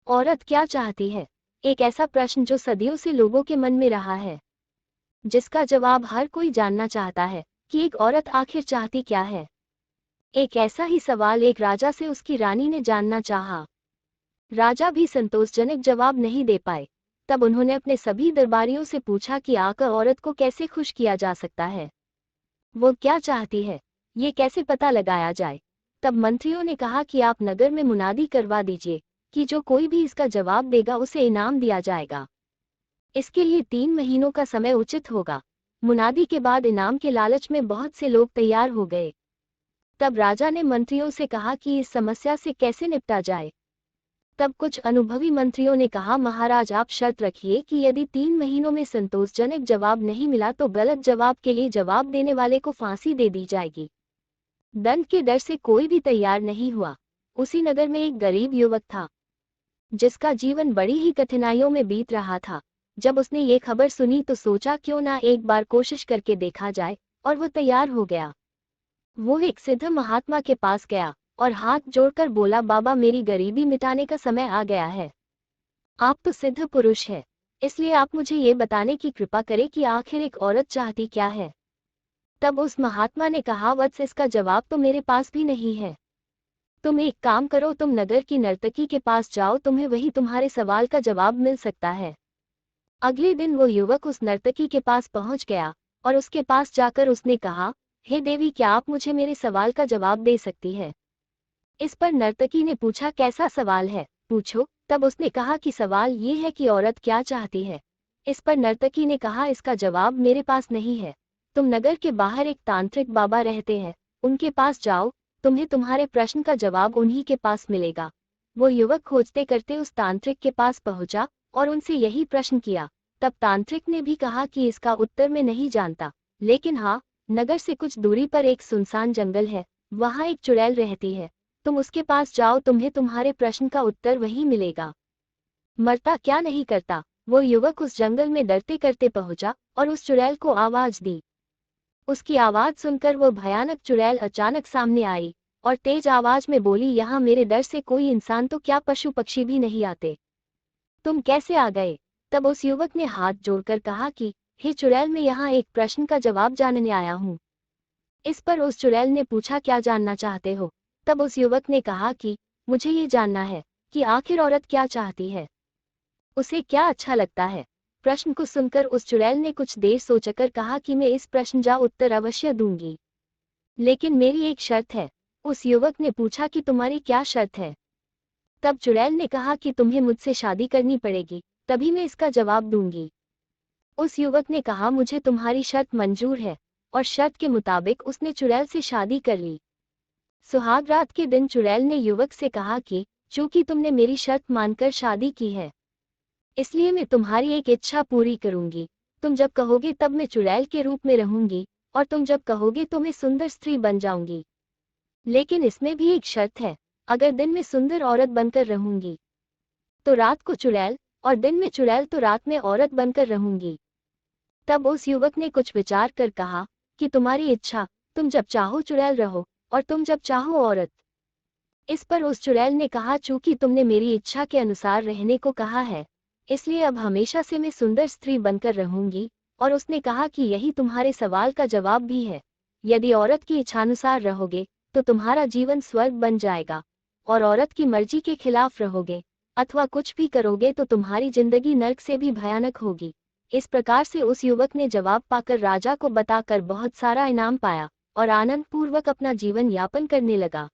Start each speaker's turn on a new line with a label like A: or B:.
A: औरत क्या चाहती है? एक ऐसा प्रश्न जो सदियों से लोगों के मन में रहा है, जिसका जवाब हर कोई जानना चाहता है कि एक औरत आखिर चाहती क्या है। एक ऐसा ही सवाल एक राजा से उसकी रानी ने जानना चाहा। राजा भी संतोषजनक जवाब नहीं दे पाए। तब उन्होंने अपने सभी दरबारियों से पूछा कि आकर औरत को कैसे खुश किया जा सकता है, वो क्या चाहती है, ये कैसे पता लगाया जाए। तब मंत्रियों ने कहा कि आप नगर में मुनादी करवा दीजिए कि जो कोई भी इसका जवाब देगा उसे इनाम दिया जाएगा। इसके लिए 3 महीनों का समय उचित होगा। मुनादी के बाद इनाम के लालच में बहुत से लोग तैयार हो गए। तब राजा ने मंत्रियों से कहा कि इस समस्या से कैसे निपटा जाए। तब कुछ अनुभवी मंत्रियों ने कहा, महाराज आप शर्त रखिए कि यदि 3 महीनों में संतोषजनक जवाब नहीं मिला तो गलत जवाब के लिए जवाब देने वाले को फांसी दे दी जाएगी। दंड के डर से कोई भी तैयार नहीं हुआ। उसी नगर में एक गरीब युवक था जिसका जीवन बड़ी ही कठिनाइयों में बीत रहा था। जब उसने ये खबर सुनी तो सोचा क्यों ना एक बार कोशिश करके देखा जाए, और वो तैयार हो गया। वो एक सिद्ध महात्मा के पास गया और हाथ जोड़कर बोला, बाबा मेरी गरीबी मिटाने का समय आ गया है। आप तो सिद्ध पुरुष है, इसलिए आप मुझे ये बताने की कृपा करें कि आखिर एक औरत चाहती क्या है। तब उस महात्मा ने कहा, वत्स इसका जवाब तो मेरे पास भी नहीं है। तुम एक काम करो, तुम नगर की नर्तकी के पास जाओ, तुम्हें वही तुम्हारे सवाल का जवाब मिल सकता है। अगले दिन वो युवक उस नर्तकी के पास पहुंच गया और उसके पास जाकर उसने कहा, हे देवी क्या आप मुझे मेरे सवाल का जवाब दे सकती है। इस पर नर्तकी ने पूछा, कैसा सवाल है, पूछो। तब उसने कहा कि सवाल ये है कि औरत क्या चाहती है। इस पर नर्तकी ने कहा, इसका जवाब मेरे पास नहीं है। तुम नगर के बाहर एक तांत्रिक बाबा रहते हैं, उनके पास जाओ, तुम्हें तुम्हारे प्रश्न का जवाब उन्हीं के पास मिलेगा। वो युवक खोजते करते उस तांत्रिक के पास पहुंचा और उनसे यही प्रश्न किया। तब तांत्रिक ने भी कहा कि इसका उत्तर मैं नहीं जानता, लेकिन हाँ, नगर से कुछ दूरी पर एक सुनसान जंगल है, वहाँ एक चुड़ैल रहती है, तुम उसके पास जाओ, तुम्हें तुम्हारे प्रश्न का उत्तर वहीं मिलेगा। मरता क्या नहीं करता। वो युवक उस जंगल में डरते करते पहुंचा और उस चुड़ैल को आवाज दी। उसकी आवाज सुनकर वो भयानक चुड़ैल अचानक सामने आई और तेज आवाज में बोली, यहाँ मेरे डर से कोई इंसान तो क्या पशु पक्षी भी नहीं आते, तुम कैसे आ गए। तब उस युवक ने हाथ जोड़कर कहा कि हे चुड़ैल, मैं यहाँ एक प्रश्न का जवाब जानने आया हूँ। इस पर उस चुड़ैल ने पूछा, क्या जानना चाहते हो। तब उस युवक ने कहा कि मुझे ये जानना है कि आखिर औरत क्या चाहती है, उसे क्या अच्छा लगता है। प्रश्न को सुनकर उस चुड़ैल ने कुछ देर सोचकर कहा कि मैं इस प्रश्न का उत्तर अवश्य दूंगी, लेकिन मेरी एक शर्त है। उस युवक ने पूछा कि तुम्हारी क्या शर्त है। तब चुड़ैल ने कहा कि तुम्हें मुझसे शादी करनी पड़ेगी, तभी मैं इसका जवाब दूंगी। उस युवक ने कहा, मुझे तुम्हारी शर्त मंजूर है, और शर्त के मुताबिक उसने चुड़ैल से शादी कर ली। सुहाग रात के दिन चुड़ैल ने युवक से कहा कि चूंकि तुमने मेरी शर्त मानकर शादी की है, इसलिए मैं तुम्हारी एक इच्छा पूरी करूंगी। तुम जब कहोगे तब मैं चुड़ैल के रूप में रहूंगी, और तुम जब कहोगे तो मैं सुंदर स्त्री बन जाऊंगी। लेकिन इसमें भी एक शर्त है, अगर दिन में सुंदर औरत बनकर रहूंगी तो रात को चुड़ैल, और दिन में चुड़ैल तो रात में औरत बनकर रहूंगी। तब उस युवक ने कुछ विचार कर कहा कि तुम्हारी इच्छा, तुम जब चाहो चुड़ैल रहो और तुम जब चाहो औरत। इस पर उस चुड़ैल ने कहा, चूंकि तुमने मेरी इच्छा के अनुसार रहने को कहा है, इसलिए अब हमेशा से मैं सुंदर स्त्री बनकर रहूंगी। और उसने कहा कि यही तुम्हारे सवाल का जवाब भी है। यदि औरत की इच्छानुसार रहोगे तो तुम्हारा जीवन स्वर्ग बन जाएगा, और औरत की मर्जी के खिलाफ रहोगे अथवा कुछ भी करोगे तो तुम्हारी जिंदगी नर्क से भी भयानक होगी। इस प्रकार से उस युवक ने जवाब पाकर राजा को बताकर बहुत सारा इनाम पाया और आनंद पूर्वक अपना जीवन यापन करने लगा।